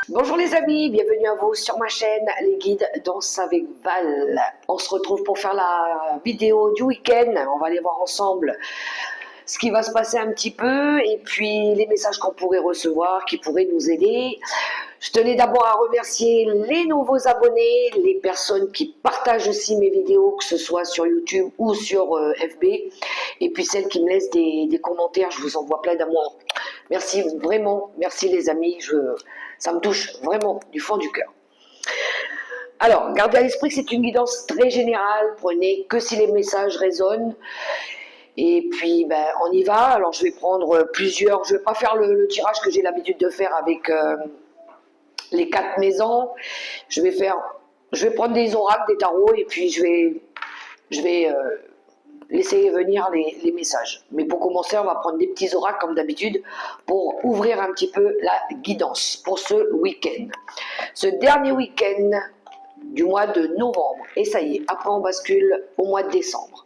Bonjour les amis, bienvenue à vous sur ma chaîne Les Guides Danse avec Val. On se retrouve pour faire la vidéo du week-end. On va aller voir ensemble ce qui va se passer un petit peu et puis les messages qu'on pourrait recevoir qui pourraient nous aider. Je tenais d'abord à remercier les nouveaux abonnés, les personnes qui partagent aussi mes vidéos, que ce soit sur YouTube ou sur FB, et puis celles qui me laissent des commentaires. Je vous envoie plein d'amour. Merci vraiment, merci les amis, ça me touche vraiment du fond du cœur. Alors, gardez à l'esprit que c'est une guidance très générale, prenez que si les messages résonnent. Et puis, on y va. Alors, je vais prendre plusieurs, je ne vais pas faire le tirage que j'ai l'habitude de faire avec les 4 maisons. Je vais prendre des oracles, des tarots, et puis je vais laisser venir les messages. Mais pour commencer, on va prendre des petits oracles comme d'habitude pour ouvrir un petit peu la guidance pour ce week-end. Ce dernier week-end du mois de novembre. Et ça y est, après on bascule au mois de décembre.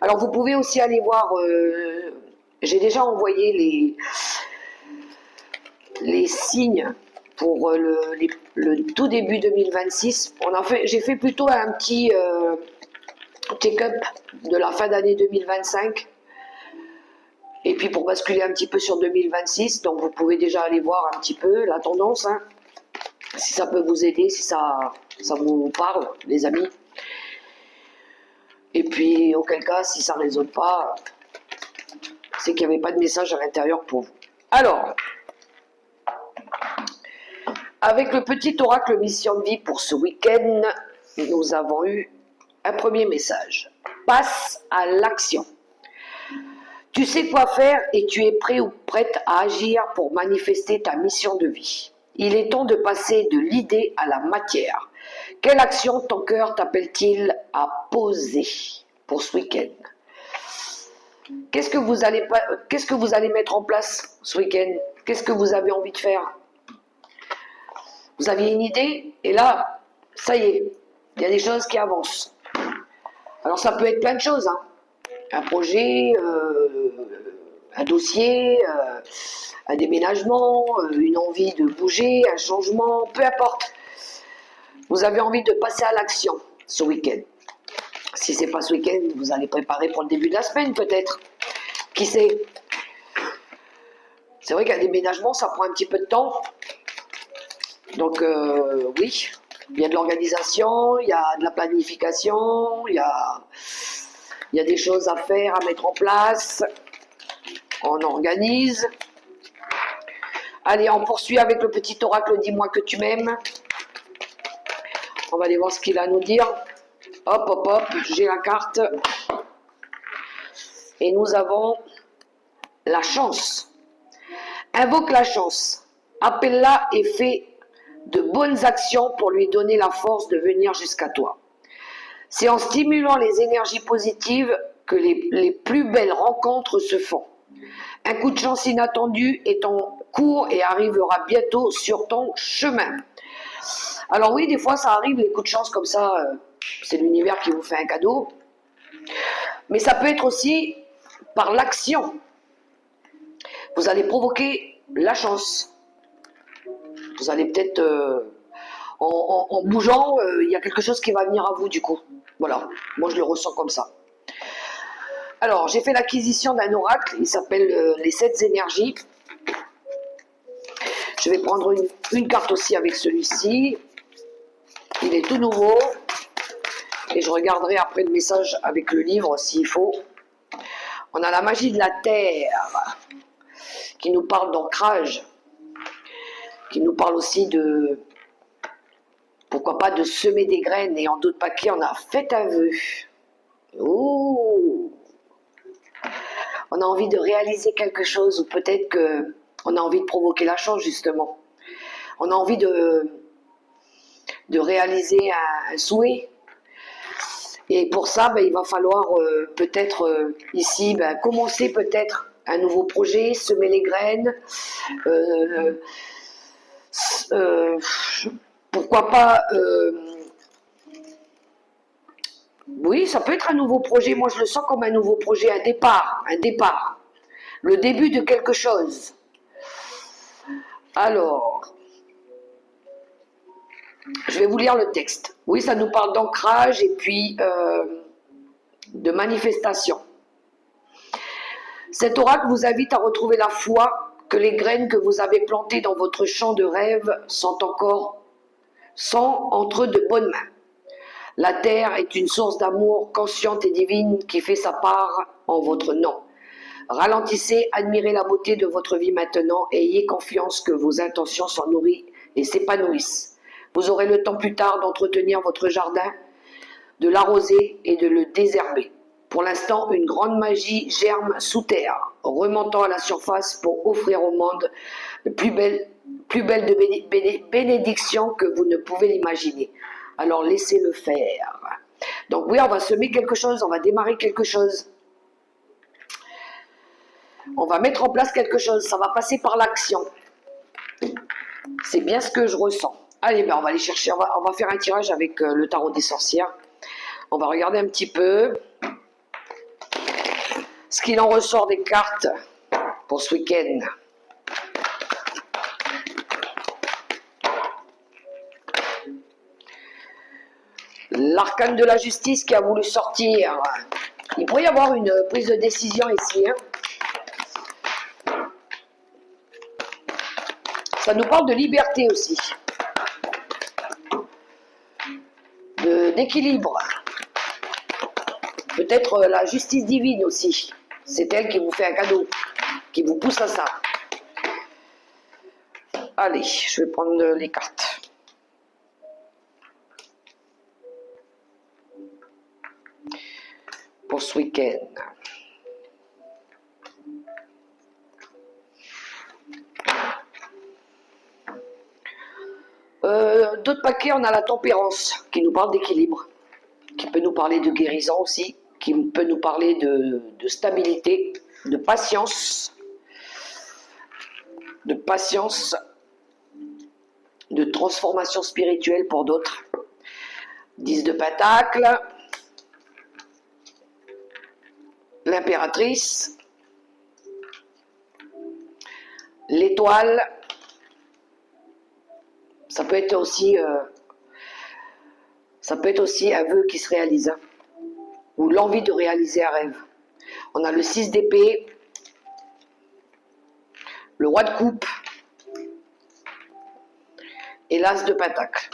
Alors vous pouvez aussi aller voir, j'ai déjà envoyé les signes pour le tout début 2026. J'ai fait plutôt un petit check-up de la fin d'année 2025 et puis pour basculer un petit peu sur 2026. Donc vous pouvez déjà aller voir un petit peu la tendance, hein, si ça peut vous aider, si ça vous parle, les amis. Et puis auquel cas, si ça ne résonne pas, c'est qu'il n'y avait pas de message à l'intérieur pour vous. Alors, avec le petit oracle mission de vie pour ce week-end, nous avons eu un premier message. Passe à l'action. Tu sais quoi faire et tu es prêt ou prête à agir pour manifester ta mission de vie. Il est temps de passer de l'idée à la matière. Quelle action ton cœur t'appelle-t-il à poser pour ce week-end? Qu'est-ce que vous allez mettre en place ce week-end? Qu'est-ce que vous avez envie de faire? Vous aviez une idée et là, ça y est, il y a des choses qui avancent. Alors ça peut être plein de choses, hein. Un projet, un dossier, un déménagement, une envie de bouger, un changement, peu importe. Vous avez envie de passer à l'action ce week-end. Si ce n'est pas ce week-end, vous allez préparer pour le début de la semaine peut-être. Qui sait? C'est vrai qu'un déménagement, ça prend un petit peu de temps. Donc oui, il y a de l'organisation, il y a de la planification, il y a des choses à faire, à mettre en place. On organise. Allez, on poursuit avec le petit oracle « Dis-moi que tu m'aimes ». On va aller voir ce qu'il a à nous dire. Hop, hop, hop, j'ai la carte. Et nous avons la chance. Invoque la chance. Appelle-la et fais de bonnes actions pour lui donner la force de venir jusqu'à toi. C'est en stimulant les énergies positives que les plus belles rencontres se font. Un coup de chance inattendu est en cours et arrivera bientôt sur ton chemin. Alors oui, des fois ça arrive, les coups de chance comme ça, c'est l'univers qui vous fait un cadeau. Mais ça peut être aussi par l'action. Vous allez provoquer la chance. Vous allez peut-être, en bougeant, il y a quelque chose qui va venir à vous du coup. Voilà, moi je le ressens comme ça. Alors, j'ai fait l'acquisition d'un oracle, il s'appelle les 7 énergies. Je vais prendre une carte aussi avec celui-ci. Il est tout nouveau. Et je regarderai après le message avec le livre s'il faut. On a la magie de la terre, qui nous parle d'ancrage, qui nous parle aussi de, pourquoi pas, de semer des graines. Et en d'autres paquets, on a fait un vœu. Ouh! On a envie de réaliser quelque chose, ou peut-être qu'on a envie de provoquer la chance, justement. On a envie de réaliser un souhait. Et pour ça, il va falloir peut-être ici commencer peut-être un nouveau projet, semer les graines. Pourquoi pas... oui, ça peut être un nouveau projet. Moi, je le sens comme un nouveau projet, un départ. Le début de quelque chose. Alors, Je vais vous lire le texte. Oui, ça nous parle d'ancrage et puis de manifestation. Cet oracle vous invite à retrouver la foi que les graines que vous avez plantées dans votre champ de rêve sont entre de bonnes mains. La terre est une source d'amour consciente et divine qui fait sa part en votre nom. Ralentissez, admirez la beauté de votre vie maintenant et ayez confiance que vos intentions sont nourries et s'épanouissent. Vous aurez le temps plus tard d'entretenir votre jardin, de l'arroser et de le désherber. Pour l'instant, une grande magie germe sous terre, remontant à la surface pour offrir au monde le plus belle bénédiction que vous ne pouvez l'imaginer. Alors laissez-le faire. Donc oui, on va semer quelque chose, on va démarrer quelque chose. On va mettre en place quelque chose, ça va passer par l'action. C'est bien ce que je ressens. Allez, ben on va aller chercher, on va faire un tirage avec le tarot des sorcières. On va regarder un petit peu ce qu'il en ressort des cartes pour ce week-end. L'arcane de la justice qui a voulu sortir. Il pourrait y avoir une prise de décision ici. Hein. Ça nous parle de liberté aussi. D'équilibre. Peut-être la justice divine aussi. C'est elle qui vous fait un cadeau, qui vous pousse à ça. Allez, je vais prendre les cartes. Pour ce week-end. D'autres paquets, on a la tempérance, qui nous parle d'équilibre, qui peut nous parler de guérison aussi, qui peut nous parler de stabilité, de patience, de transformation spirituelle pour d'autres. 10 de Pentacle, l'impératrice, l'étoile. Ça peut être aussi un vœu qui se réalise, hein, ou l'envie de réaliser un rêve. On a le 6 d'épée, le roi de coupe et l'as de pentacle.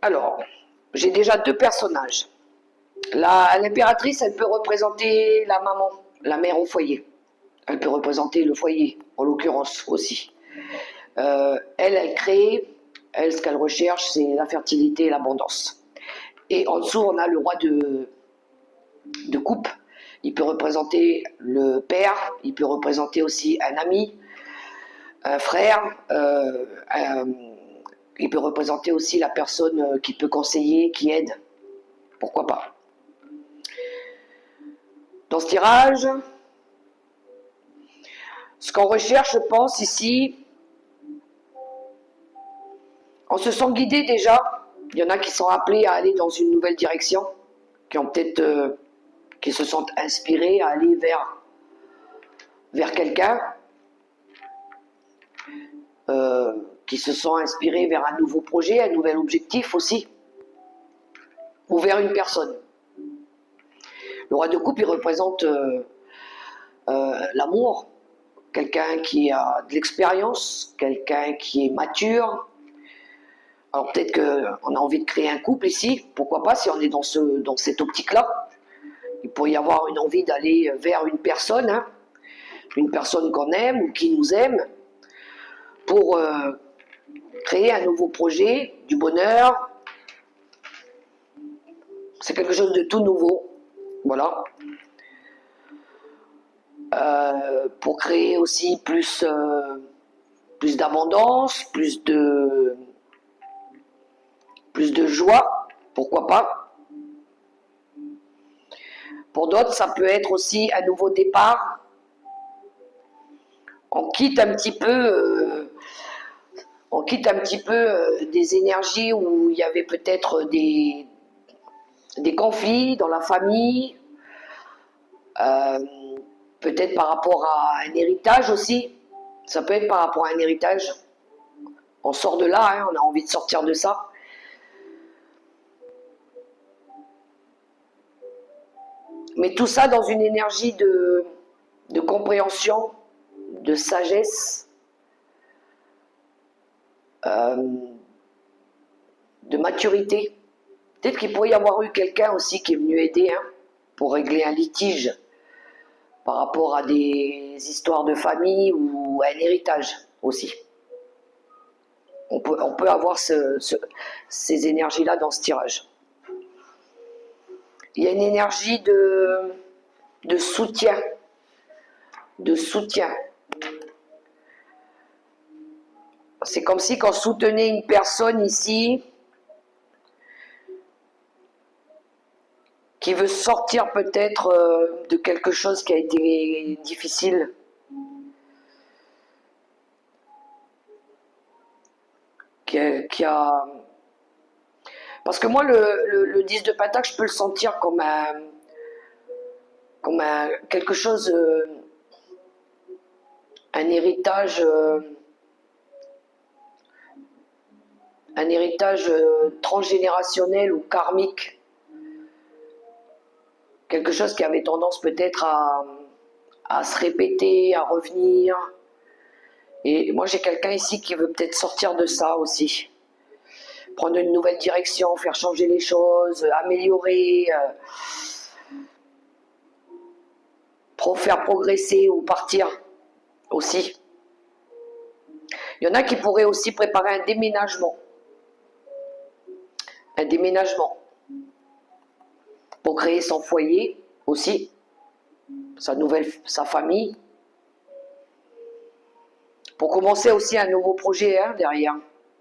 Alors, j'ai déjà deux personnages. L'impératrice, elle peut représenter la maman, la mère au foyer. Elle peut représenter le foyer, en l'occurrence aussi. Elle crée, ce qu'elle recherche, c'est la fertilité et l'abondance. Et en dessous, on a le roi de coupe. Il peut représenter le père, il peut représenter aussi un ami, un frère, il peut représenter aussi la personne qui peut conseiller, qui aide. Pourquoi pas. Dans ce tirage, ce qu'on recherche, je pense, ici, on se sent guidé déjà. Il y en a qui sont appelés à aller dans une nouvelle direction, qui ont peut-être, qui se sentent inspirés à aller vers quelqu'un, qui se sont inspirés vers un nouveau projet, un nouvel objectif aussi, ou vers une personne. Le roi de coupe, il représente l'amour, quelqu'un qui a de l'expérience, quelqu'un qui est mature. Alors peut-être qu'on a envie de créer un couple ici, pourquoi pas, si on est dans cette optique-là. Il pourrait y avoir une envie d'aller vers une personne, hein, une personne qu'on aime ou qui nous aime, pour créer un nouveau projet, du bonheur. C'est quelque chose de tout nouveau, voilà. Pour créer aussi plus d'abondance, plus de joie, pourquoi pas. Pour d'autres, ça peut être aussi un nouveau départ. On quitte un petit peu des énergies où il y avait peut-être des des conflits dans la famille, euh, peut-être par rapport à un héritage aussi. Ça peut être par rapport à un héritage. On sort de là, hein, on a envie de sortir de ça. Mais tout ça dans une énergie de compréhension, de sagesse, de maturité. Peut-être qu'il pourrait y avoir eu quelqu'un aussi qui est venu aider pour régler un litige par rapport à des histoires de famille ou à un héritage aussi. On peut avoir ces énergies-là dans ce tirage. Il y a une énergie de soutien. De soutien. C'est comme si quand on soutenait une personne ici qui veut sortir peut-être de quelque chose qui a été difficile. Qui a... Parce que moi, le 10 de Pentacle, je peux le sentir comme quelque chose, un héritage transgénérationnel ou karmique. Quelque chose qui avait tendance peut-être à se répéter, à revenir. Et moi, j'ai quelqu'un ici qui veut peut-être sortir de ça aussi. Prendre une nouvelle direction, faire changer les choses, améliorer, faire progresser ou partir aussi. Il y en a qui pourraient aussi préparer un déménagement. Un déménagement. Pour créer son foyer aussi, sa famille. Pour commencer aussi un nouveau projet derrière.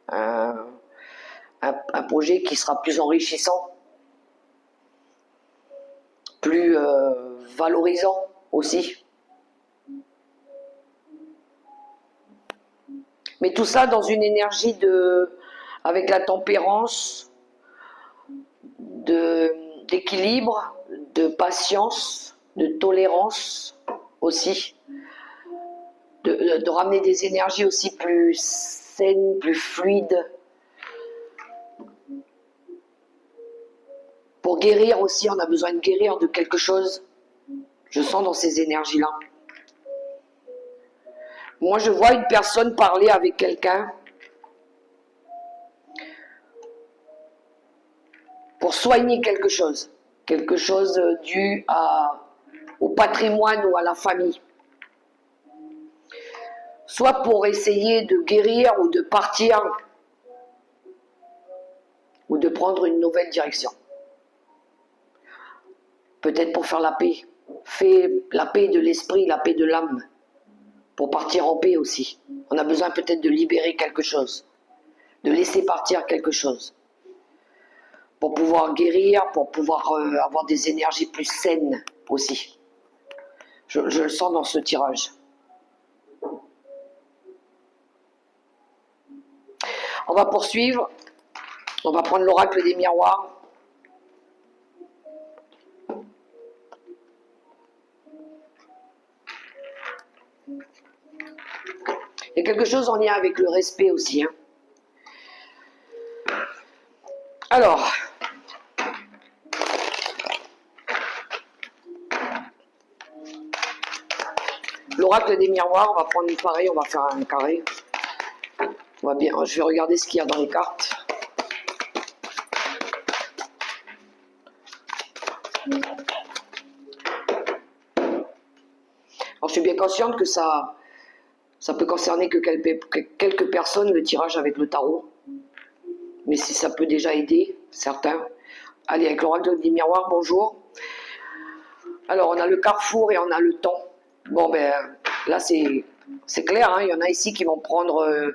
Un projet qui sera plus enrichissant, plus valorisant aussi. Mais tout ça dans une énergie avec la tempérance, d'équilibre, de patience, de tolérance aussi, de ramener des énergies aussi plus saines, plus fluides. Pour guérir aussi, on a besoin de guérir de quelque chose. Je sens dans ces énergies-là. Moi, je vois une personne parler avec quelqu'un pour soigner quelque chose dû au patrimoine ou à la famille. Soit pour essayer de guérir ou de partir ou de prendre une nouvelle direction. Peut-être pour faire la paix. La paix de l'esprit, la paix de l'âme. Pour partir en paix aussi. On a besoin peut-être de libérer quelque chose. De laisser partir quelque chose. Pour pouvoir guérir, pour pouvoir avoir des énergies plus saines aussi. Je le sens dans ce tirage. On va poursuivre. On va prendre l'oracle des miroirs. Il y a quelque chose en lien avec le respect aussi. Alors, l'oracle des miroirs, on va prendre pareil, on va faire un carré. Je vais regarder ce qu'il y a dans les cartes. Alors, je suis bien consciente que ça peut concerner que quelques personnes, le tirage avec le tarot. Mais si ça peut déjà aider certains. Allez, avec l'oracle des miroirs, bonjour. Alors, on a le carrefour et on a le temps. Bon, ben, là, c'est clair, il y en a ici qui vont prendre...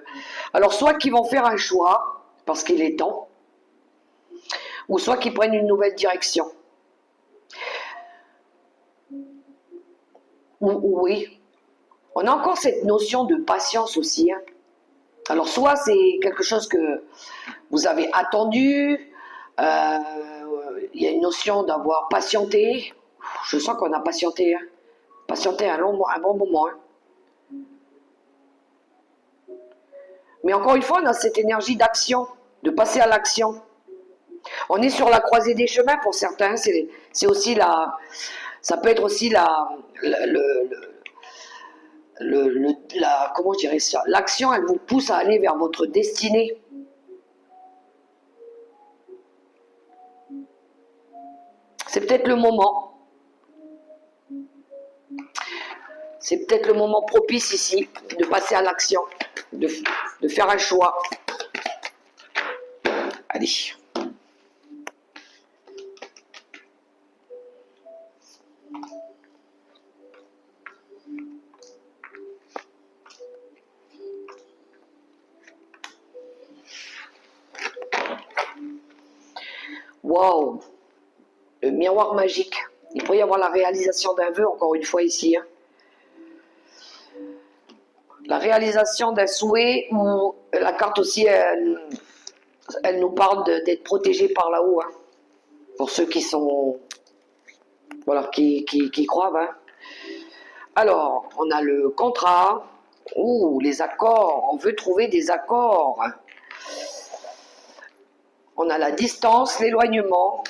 alors, soit qui vont faire un choix, parce qu'il est temps, ou soit qui prennent une nouvelle direction. Oui. On a encore cette notion de patience aussi. Alors, soit c'est quelque chose que vous avez attendu, il y a une notion d'avoir patienté. Je sens qu'on a patienté, hein. Patienté un bon moment. Hein. Mais encore une fois, on a cette énergie d'action, de passer à l'action. On est sur la croisée des chemins pour certains. C'est aussi ça peut être aussi comment je dirais ça. L'action, elle vous pousse à aller vers votre destinée. C'est peut-être le moment. C'est peut-être le moment propice ici de passer à l'action, de faire un choix. Allez. Waouh! Le miroir magique. Il pourrait y avoir la réalisation d'un vœu, encore une fois, ici. Hein. La réalisation d'un souhait, ou la carte aussi, elle nous parle d'être protégé par là-haut. Hein. Pour ceux qui sont... Voilà, qui croient. Hein. Alors, on a le contrat. Ouh, les accords. On veut trouver des accords. On a la distance, l'éloignement.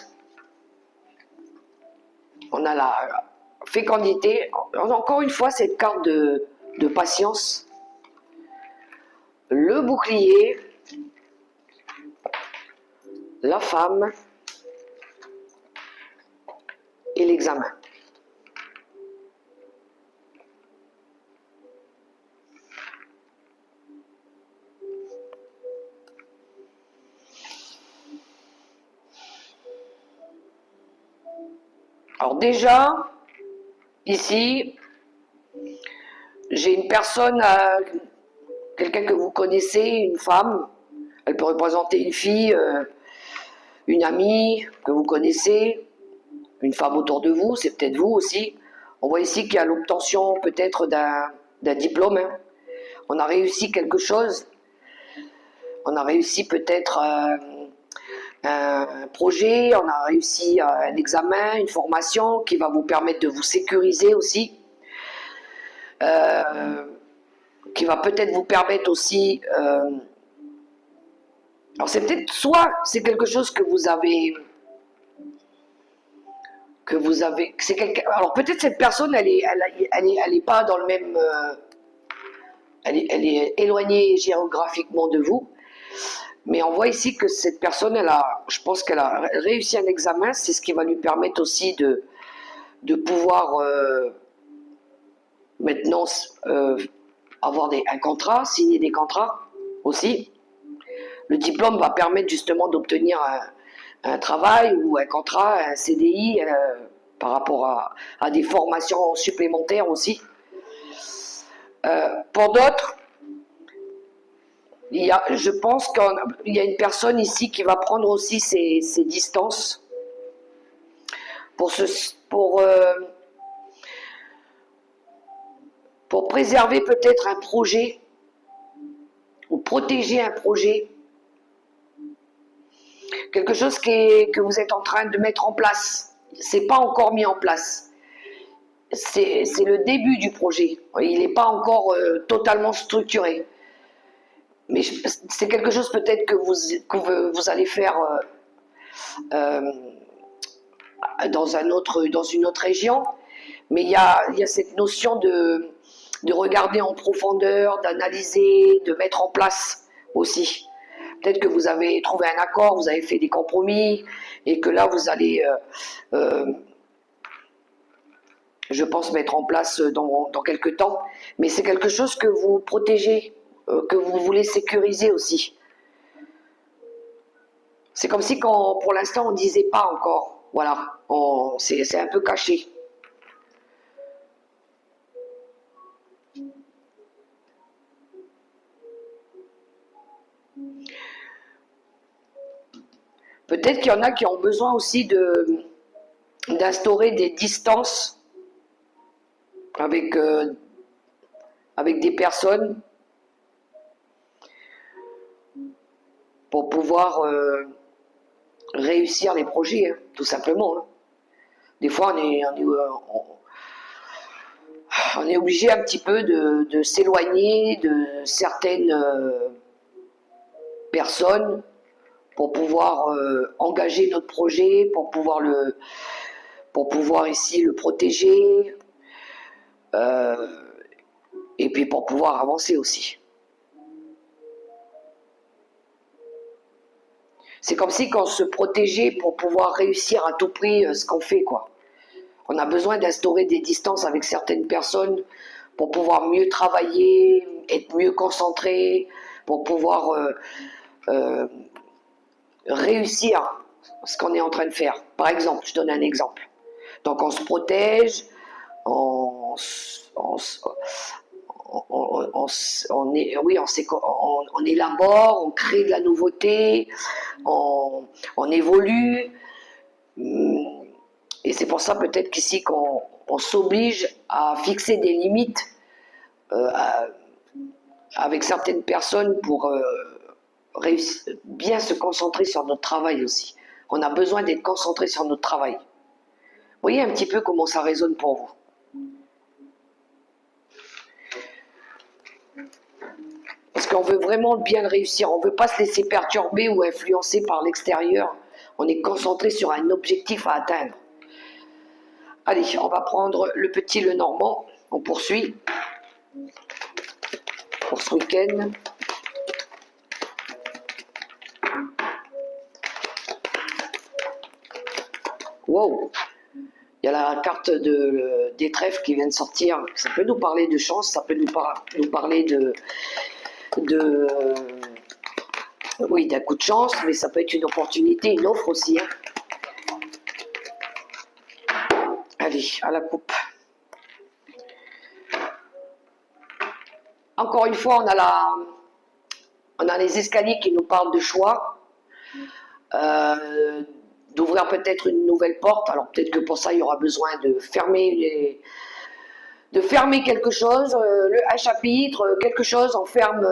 On a la fécondité. Encore une fois, cette carte de patience. Le bouclier. La femme. Et l'examen. Alors déjà, ici, j'ai une personne, quelqu'un que vous connaissez, une femme, elle peut représenter une fille, une amie que vous connaissez, une femme autour de vous, c'est peut-être vous aussi. On voit ici qu'il y a l'obtention peut-être d'un diplôme. Hein. On a réussi quelque chose. On a réussi peut-être un projet, on a réussi un examen, une formation qui va vous permettre de vous sécuriser aussi. Qui va peut-être vous permettre aussi... alors c'est peut-être soit c'est quelque chose que vous avez... c'est alors peut-être cette personne, elle est pas dans le même... elle est éloignée géographiquement de vous. Mais on voit ici que cette personne, je pense qu'elle a réussi un examen, c'est ce qui va lui permettre aussi de pouvoir maintenant avoir un contrat, signer des contrats aussi. Le diplôme va permettre justement d'obtenir un travail ou un contrat, un CDI, par rapport à des formations supplémentaires aussi. Pour d'autres, je pense qu'il y a une personne ici qui va prendre aussi ses distances pour préserver peut-être un projet ou protéger un projet, quelque chose que vous êtes en train de mettre en place. C'est pas encore mis en place. C'est le début du projet. Il n'est pas encore totalement structuré. Mais c'est quelque chose peut-être que vous allez faire dans une autre région. Mais il y a cette notion de regarder en profondeur, d'analyser, de mettre en place aussi. Peut-être que vous avez trouvé un accord, vous avez fait des compromis, et que là vous allez, je pense, mettre en place dans quelques temps. Mais c'est quelque chose que vous protégez, que vous voulez sécuriser aussi. C'est comme si pour l'instant on ne disait pas encore. Voilà, c'est un peu caché. Peut-être qu'il y en a qui ont besoin aussi d'instaurer des distances avec des personnes pour pouvoir réussir les projets, hein, tout simplement. Hein. Des fois, on est obligé un petit peu de s'éloigner de certaines personnes pour pouvoir engager notre projet, pour pouvoir ici le protéger, euh, et puis pour pouvoir avancer aussi. C'est comme si on se protégeait pour pouvoir réussir à tout prix ce qu'on fait, quoi. On a besoin d'instaurer des distances avec certaines personnes pour pouvoir mieux travailler, être mieux concentré, pour pouvoir euh, réussir ce qu'on est en train de faire. Par exemple, je donne un exemple. Donc on se protège, on, on, on élabore, on crée de la nouveauté, on évolue. Et c'est pour ça peut-être qu'ici qu'on s'oblige à fixer des limites à, avec certaines personnes pour bien se concentrer sur notre travail aussi. On a besoin d'être concentré sur notre travail. Vous voyez un petit peu comment ça résonne pour vous. Parce qu'on veut vraiment bien le réussir. On ne veut pas se laisser perturber ou influencer par l'extérieur. On est concentré sur un objectif à atteindre. Allez, on va prendre le petit Lenormand. On poursuit pour ce week-end. Wow, il y a la carte des trèfles qui vient de sortir. Ça peut nous parler de chance, ça peut nous parler oui, d'un coup de chance, mais ça peut être une opportunité, une offre aussi. Hein. Allez, à la coupe. Encore une fois, on a les escaliers qui nous parlent de choix, d'ouvrir peut-être une nouvelle porte. Alors peut-être que pour ça, il y aura besoin de fermer quelque chose, un chapitre, quelque chose, on ferme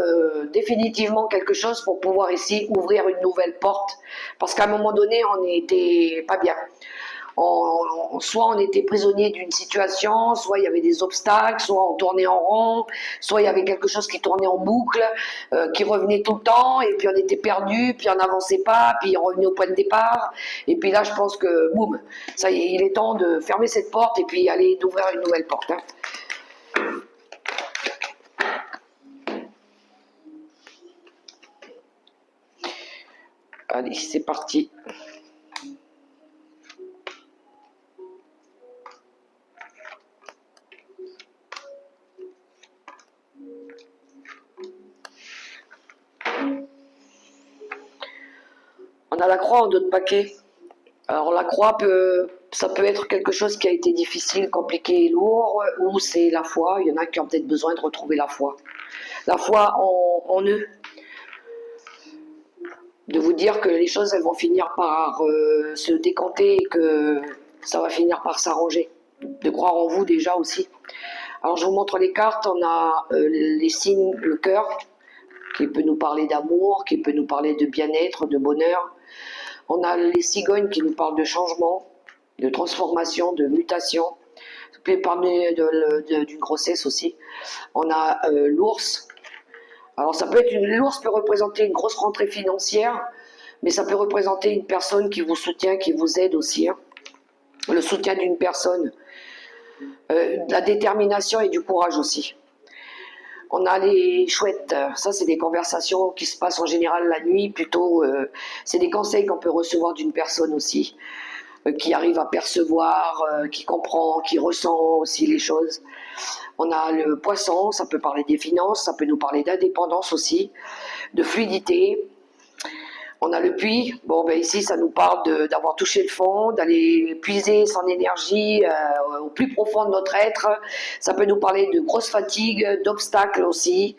définitivement quelque chose pour pouvoir ici ouvrir une nouvelle porte. Parce qu'à un moment donné, on n'était pas bien. Soit on était prisonnier d'une situation, soit il y avait des obstacles, soit on tournait en rond, soit il y avait quelque chose qui tournait en boucle, qui revenait tout le temps, et puis on était perdu, puis on n'avançait pas, puis on revenait au point de départ. Et puis là, je pense que, boum, ça y est, il est temps de fermer cette porte et puis aller d'ouvrir une nouvelle porte. Hein. Allez, c'est parti. On a la croix en dos de paquet. Alors la croix, ça peut être quelque chose qui a été difficile, compliqué et lourd, ou c'est la foi. Il y en a qui ont peut-être besoin de retrouver la foi. La foi en eux. De vous dire que les choses, elles vont finir par se décanter et que ça va finir par s'arranger. De croire en vous déjà aussi. Alors je vous montre les cartes. On a les signes, le cœur, qui peut nous parler d'amour, qui peut nous parler de bien-être, de bonheur. On a les cigognes qui nous parlent de changement, de transformation, de mutation. Ça peut parler d'une grossesse aussi. On a l'ours. Alors l'ours peut représenter une grosse rentrée financière, mais ça peut représenter une personne qui vous soutient, qui vous aide aussi. Hein. Le soutien d'une personne, de la détermination et du courage aussi. On a les chouettes, ça c'est des conversations qui se passent en général la nuit, plutôt c'est des conseils qu'on peut recevoir d'une personne aussi, qui arrive à percevoir, qui comprend, qui ressent aussi les choses. On a le poisson, ça peut parler des finances, ça peut nous parler d'indépendance aussi, de fluidité. On a le puits, bon ben ici ça nous parle d'avoir touché le fond, d'aller puiser son énergie au plus profond de notre être. Ça peut nous parler de grosses fatigues, d'obstacles aussi,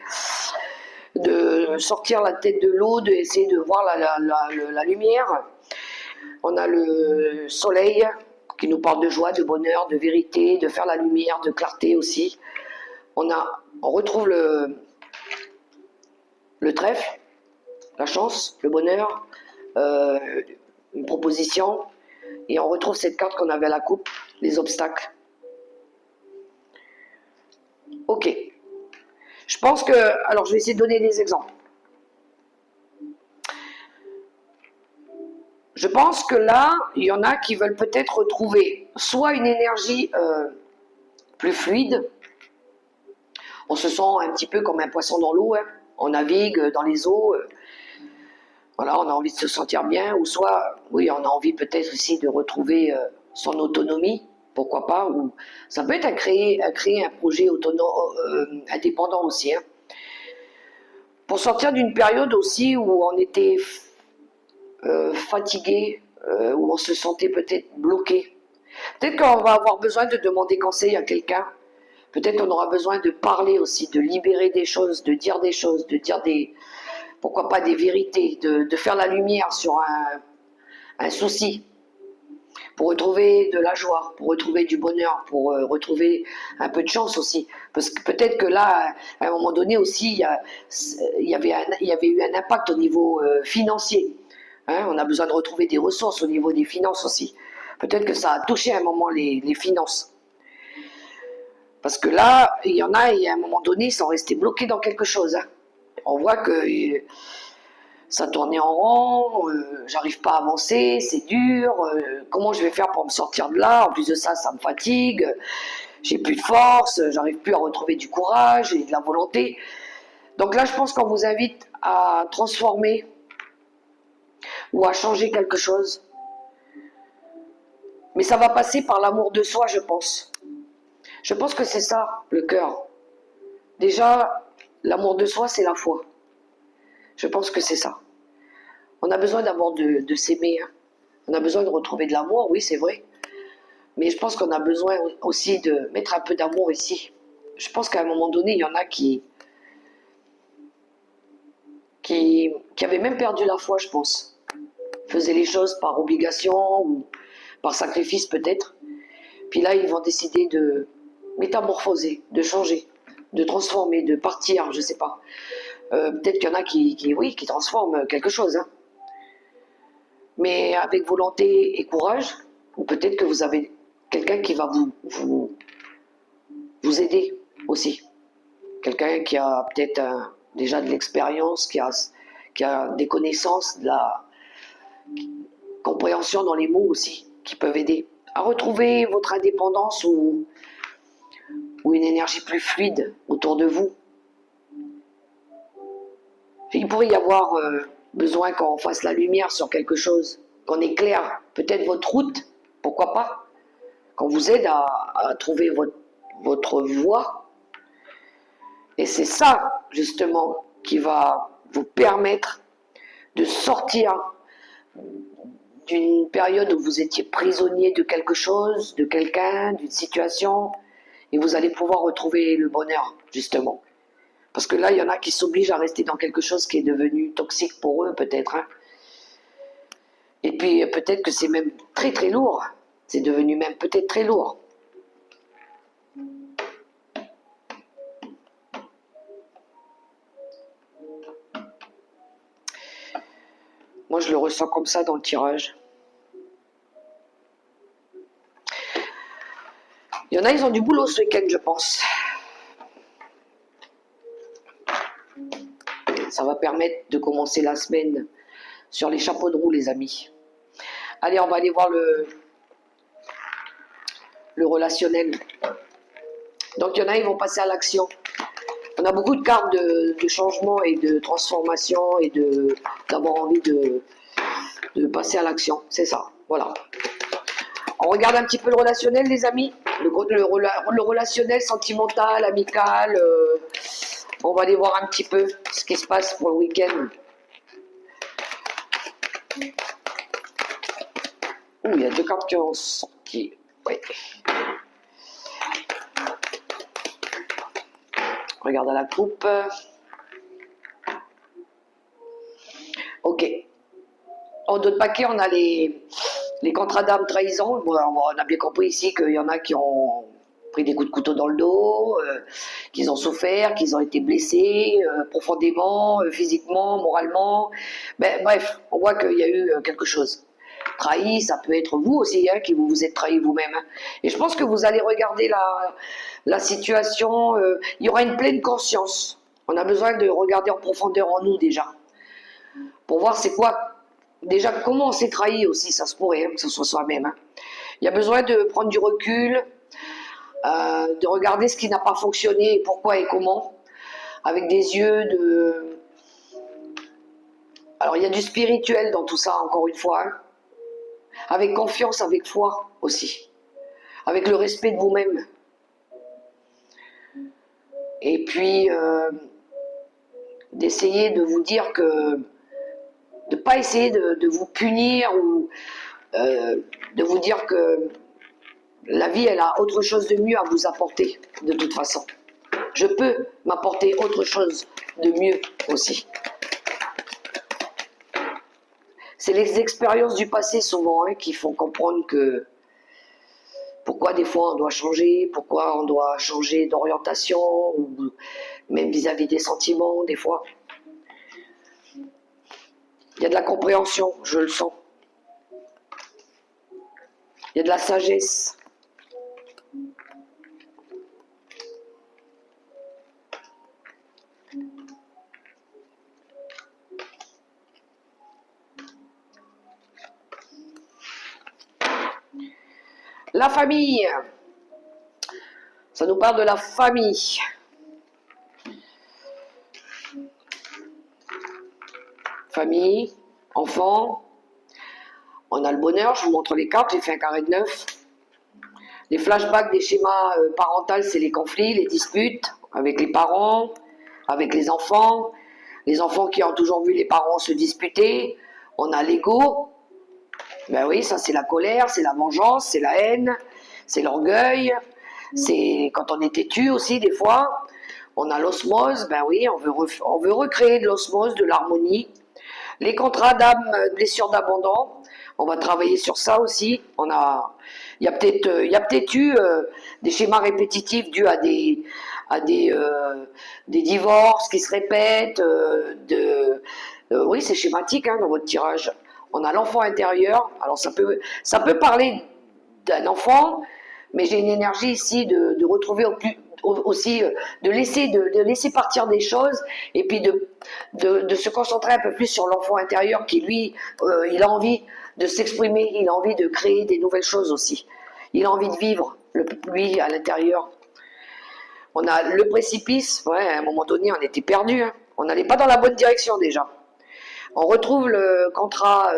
de sortir la tête de l'eau, d'essayer de voir la lumière. On a le soleil qui nous parle de joie, de bonheur, de vérité, de faire la lumière, de clarté aussi. On retrouve le trèfle, la chance, le bonheur, une proposition, et on retrouve cette carte qu'on avait à la coupe, les obstacles. Ok. Je pense que... Alors, je vais essayer de donner des exemples. Je pense que là, il y en a qui veulent peut-être retrouver soit une énergie plus fluide. On se sent un petit peu comme un poisson dans l'eau, hein. On navigue dans les eaux. Voilà, on a envie de se sentir bien. Ou soit, oui, on a envie peut-être aussi de retrouver son autonomie. Pourquoi pas. Ou ça peut être à créer un projet indépendant aussi. Hein. Pour sortir d'une période aussi où on était fatigué, où on se sentait peut-être bloqué. Peut-être qu'on va avoir besoin de demander conseil à quelqu'un. Peut-être qu'on aura besoin de parler aussi, de libérer des choses, de dire des choses, de dire des, pourquoi pas des vérités, de faire la lumière sur un souci, pour retrouver de la joie, pour retrouver du bonheur, pour retrouver un peu de chance aussi. Parce que peut-être que là, à un moment donné aussi, il y avait eu un impact au niveau financier. Hein, on a besoin de retrouver des ressources au niveau des finances aussi. Peut-être que ça a touché à un moment les finances. Parce que là, il y en a, et à un moment donné, ils sont restés bloqués dans quelque chose. Hein. On voit que ça tournait en rond, j'arrive pas à avancer, c'est dur, comment je vais faire pour me sortir de là? En plus de ça, ça me fatigue, j'ai plus de force, j'arrive plus à retrouver du courage et de la volonté. Donc là, je pense qu'on vous invite à transformer ou à changer quelque chose. Mais ça va passer par l'amour de soi, je pense. Je pense que c'est ça, le cœur. Déjà, l'amour de soi, c'est la foi. Je pense que c'est ça. On a besoin d'abord de s'aimer. Hein. On a besoin de retrouver de l'amour, oui, c'est vrai. Mais je pense qu'on a besoin aussi de mettre un peu d'amour ici. Je pense qu'à un moment donné, il y en a qui avaient même perdu la foi, je pense. Faisaient les choses par obligation ou par sacrifice peut-être. Puis là, ils vont décider de métamorphoser, de changer, de transformer, de partir, je sais pas. Peut-être qu'il y en a qui transforment quelque chose. Hein. Mais avec volonté et courage, ou peut-être que vous avez quelqu'un qui va vous aider aussi. Quelqu'un qui a peut-être déjà de l'expérience, qui a des connaissances, de la compréhension dans les mots aussi, qui peuvent aider à retrouver votre indépendance ou une énergie plus fluide autour de vous. Il pourrait y avoir besoin qu'on fasse la lumière sur quelque chose, qu'on éclaire peut-être votre route, pourquoi pas, qu'on vous aide à trouver votre voie. Et c'est ça, justement, qui va vous permettre de sortir d'une période où vous étiez prisonnier de quelque chose, de quelqu'un, d'une situation, et vous allez pouvoir retrouver le bonheur, justement. Parce que là, il y en a qui s'obligent à rester dans quelque chose qui est devenu toxique pour eux, peut-être. Hein. Et puis, peut-être que c'est même très très lourd. C'est devenu même peut-être très lourd. Moi, je le ressens comme ça dans le tirage. Il y en a, ils ont du boulot ce week-end, je pense. Ça va permettre de commencer la semaine sur les chapeaux de roue, les amis. Allez, on va aller voir le relationnel. Donc, il y en a, ils vont passer à l'action. On a beaucoup de cartes de changement et de transformation et d'avoir envie de passer à l'action. C'est ça, voilà. On regarde un petit peu le relationnel, les amis. Le relationnel, sentimental, amical. On va aller voir un petit peu ce qui se passe pour le week-end. Ouh, il y a deux cartes qui ont sorti. Oui. Regarde à la coupe. Ok. En d'autres paquets, on a les contrats d'âme trahison. Bon, on a bien compris ici qu'il y en a qui ont pris des coups de couteau dans le dos, qu'ils ont souffert, qu'ils ont été blessés profondément, physiquement, moralement. Ben, bref, on voit qu'il y a eu quelque chose. trahi, ça peut être vous aussi, hein, qui vous êtes trahi vous-même. Hein. Et je pense que vous allez regarder la situation, il y aura une pleine conscience. On a besoin de regarder en profondeur en nous déjà, pour voir c'est quoi, déjà comment on s'est trahi aussi, ça se pourrait, hein, que ce soit soi-même. Hein. Il y a besoin de prendre du recul, de regarder ce qui n'a pas fonctionné, pourquoi et comment, avec des yeux de... Alors il y a du spirituel dans tout ça, encore une fois, hein. Avec confiance, avec foi aussi, avec le respect de vous-même. Et puis, d'essayer de vous dire que, de ne pas essayer de vous punir ou de vous dire que la vie, elle a autre chose de mieux à vous apporter, de toute façon. Je peux m'apporter autre chose de mieux aussi. C'est les expériences du passé souvent hein, qui font comprendre que pourquoi des fois on doit changer, pourquoi on doit changer d'orientation, ou même vis-à-vis des sentiments, des fois. Il y a de la compréhension, je le sens. Il y a de la sagesse. La famille. Ça nous parle de la famille. Famille, enfants. On a le bonheur, je vous montre les cartes, j'ai fait un carré de 9. Les flashbacks des schémas parentaux, c'est les conflits, les disputes avec les parents, avec les enfants qui ont toujours vu les parents se disputer. On a l'ego, ben oui, ça c'est la colère, c'est la vengeance, c'est la haine, c'est l'orgueil, c'est quand on est têtu aussi des fois. On a l'osmose, ben oui, on veut recréer de l'osmose, de l'harmonie. Les contrats d'âme, blessures d'abandon, on va travailler sur ça aussi. Il y a peut-être eu des schémas répétitifs dus à des divorces qui se répètent. Oui, c'est schématique hein, dans votre tirage. On a l'enfant intérieur. Alors ça peut parler d'un enfant, mais j'ai une énergie ici de retrouver aussi de laisser partir des choses et puis de se concentrer un peu plus sur l'enfant intérieur qui lui il a envie de s'exprimer, il a envie de créer des nouvelles choses aussi, il a envie de vivre lui à l'intérieur. On a le précipice, ouais, à un moment donné on était perdu hein. On n'allait pas dans la bonne direction déjà. On retrouve le contrat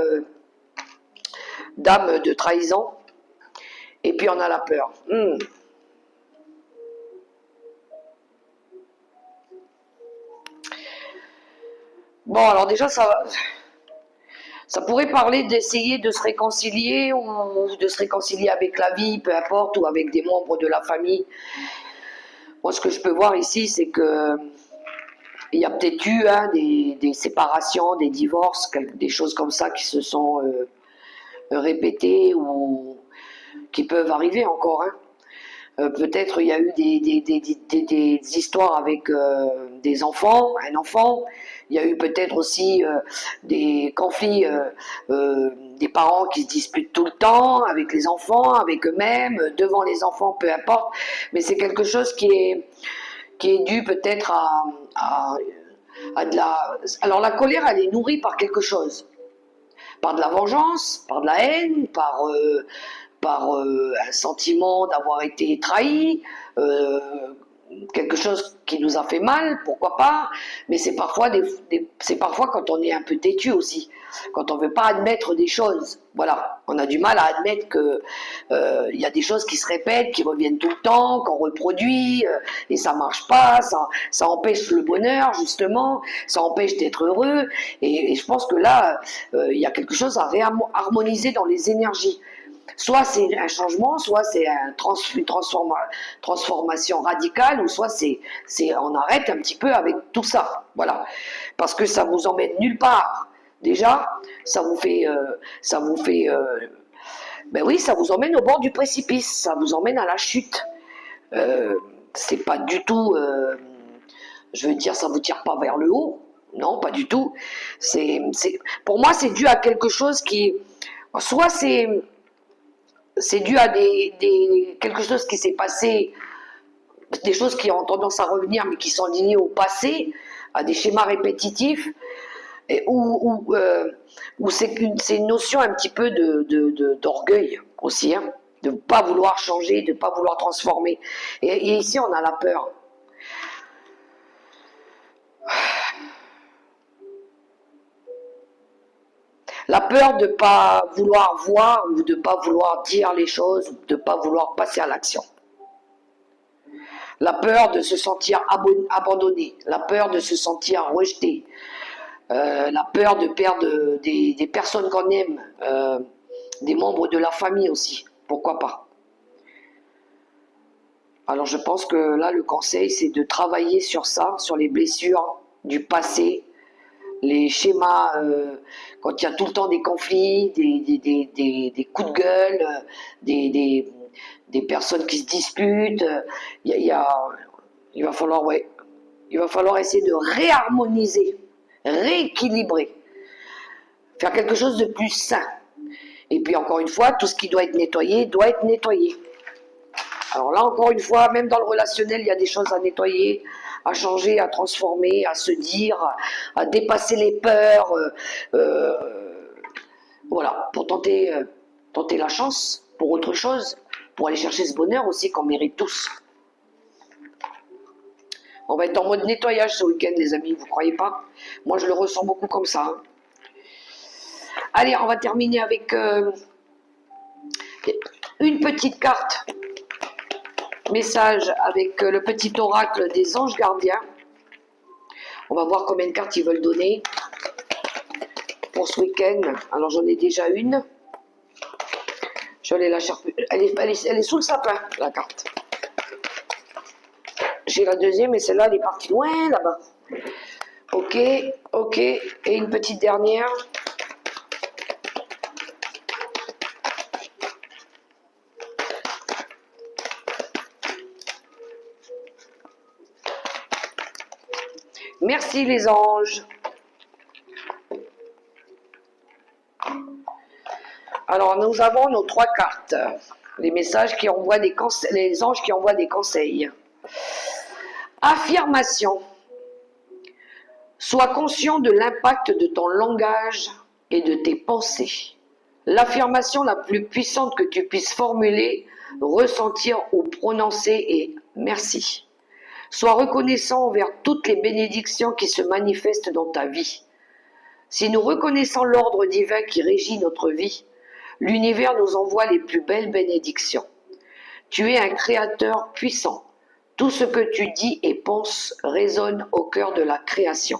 d'âme de trahison et puis on a la peur. Bon, alors déjà, ça pourrait parler d'essayer de se réconcilier ou de se réconcilier avec la vie, peu importe, ou avec des membres de la famille. Moi, ce que je peux voir ici, c'est que il y a peut-être eu hein, des séparations, des divorces, des choses comme ça qui se sont répétées ou qui peuvent arriver encore. Hein. Peut-être il y a eu des histoires avec des enfants, un enfant. Il y a eu peut-être aussi des conflits des parents qui se disputent tout le temps avec les enfants, avec eux-mêmes, devant les enfants, peu importe. Mais c'est quelque chose qui est dû peut-être à de la... Alors la colère, elle est nourrie par quelque chose. Par de la vengeance, par de la haine, par un sentiment d'avoir été trahi, quelque chose qui nous a fait mal, pourquoi pas, mais c'est parfois, c'est parfois quand on est un peu têtu aussi, quand on ne veut pas admettre des choses. Voilà, on a du mal à admettre que y a des choses qui se répètent, qui reviennent tout le temps, qu'on reproduit, et ça marche pas, ça empêche le bonheur justement, ça empêche d'être heureux, et je pense que là, il y a quelque chose à réharmoniser dans les énergies. Soit c'est un changement, soit c'est une transformation radicale, ou soit on arrête un petit peu avec tout ça. Voilà. Parce que ça vous emmène nulle part. Déjà, ça vous fait, ben oui, ça vous emmène au bord du précipice, ça vous emmène à la chute. C'est pas du tout, je veux dire, ça vous tire pas vers le haut. Non, pas du tout. Pour moi, c'est dû à quelque chose qui Soit c'est dû à quelque chose qui s'est passé, des choses qui ont tendance à revenir mais qui sont liées au passé, à des schémas répétitifs, ou c'est une notion un petit peu d'orgueil aussi, hein, de ne pas vouloir changer, de ne pas vouloir transformer. Et ici, on a la peur. La peur de ne pas vouloir voir ou de ne pas vouloir dire les choses, de ne pas vouloir passer à l'action. La peur de se sentir abandonné, la peur de se sentir rejeté, la peur de perdre des personnes qu'on aime, des membres de la famille aussi, pourquoi pas. Alors je pense que là, le conseil, c'est de travailler sur ça, sur les blessures du passé, les schémas, quand il y a tout le temps des conflits, des coups de gueule, des personnes qui se disputent, il va falloir, ouais, il va falloir essayer de réharmoniser, rééquilibrer, faire quelque chose de plus sain. Et puis encore une fois, tout ce qui doit être nettoyé doit être nettoyé. Alors là, encore une fois, même dans le relationnel, il y a des choses à nettoyer, à changer, à transformer, à se dire, à dépasser les peurs, voilà, pour tenter la chance pour autre chose, pour aller chercher ce bonheur aussi qu'on mérite tous. On va être en mode nettoyage ce week-end, les amis, vous croyez pas? Moi, je le ressens beaucoup comme ça. Hein. Allez, on va terminer avec une petite carte message avec le petit oracle des anges gardiens. On va voir combien de cartes ils veulent donner pour ce week-end. Alors j'en ai déjà une. Je vais aller la chercher. Elle est sous le sapin, la carte. J'ai la deuxième et celle-là, elle est partie loin là-bas. Ok, ok. Et une petite dernière. Merci les anges. Alors nous avons nos 3 cartes. Les messages qui envoient des conseils, les anges qui envoient des conseils. Affirmation. Sois conscient de l'impact de ton langage et de tes pensées. L'affirmation la plus puissante que tu puisses formuler, ressentir ou prononcer est merci. Sois reconnaissant envers toutes les bénédictions qui se manifestent dans ta vie. Si nous reconnaissons l'ordre divin qui régit notre vie, l'univers nous envoie les plus belles bénédictions. Tu es un créateur puissant. Tout ce que tu dis et penses résonne au cœur de la création.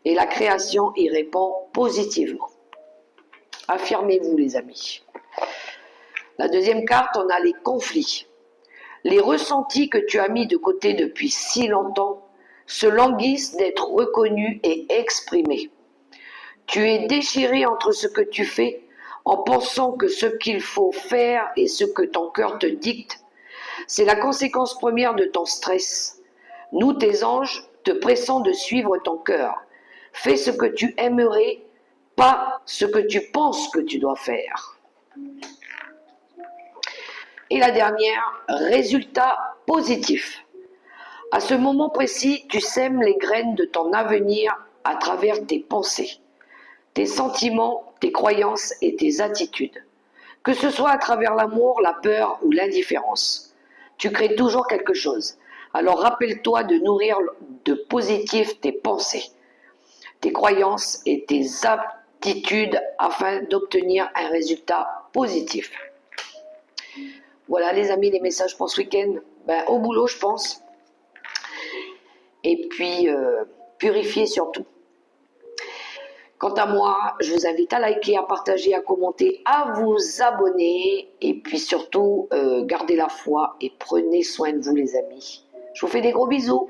Et la création y répond positivement. Affirmez-vous, les amis. La deuxième carte, on a les conflits. Les ressentis que tu as mis de côté depuis si longtemps se languissent d'être reconnus et exprimés. Tu es déchiré entre ce que tu fais en pensant que ce qu'il faut faire et ce que ton cœur te dicte, c'est la conséquence première de ton stress. Nous, tes anges, te pressons de suivre ton cœur. Fais ce que tu aimerais, pas ce que tu penses que tu dois faire. Et la dernière, résultat positif. À ce moment précis, tu sèmes les graines de ton avenir à travers tes pensées, tes sentiments, tes croyances et tes attitudes. Que ce soit à travers l'amour, la peur ou l'indifférence, tu crées toujours quelque chose. Alors rappelle-toi de nourrir de positif tes pensées, tes croyances et tes aptitudes afin d'obtenir un résultat positif. Voilà les amis, les messages pour ce week-end. Au boulot, je pense. Et puis, purifier surtout. Quant à moi, je vous invite à liker, à partager, à commenter, à vous abonner. Et puis surtout, gardez la foi et prenez soin de vous les amis. Je vous fais des gros bisous.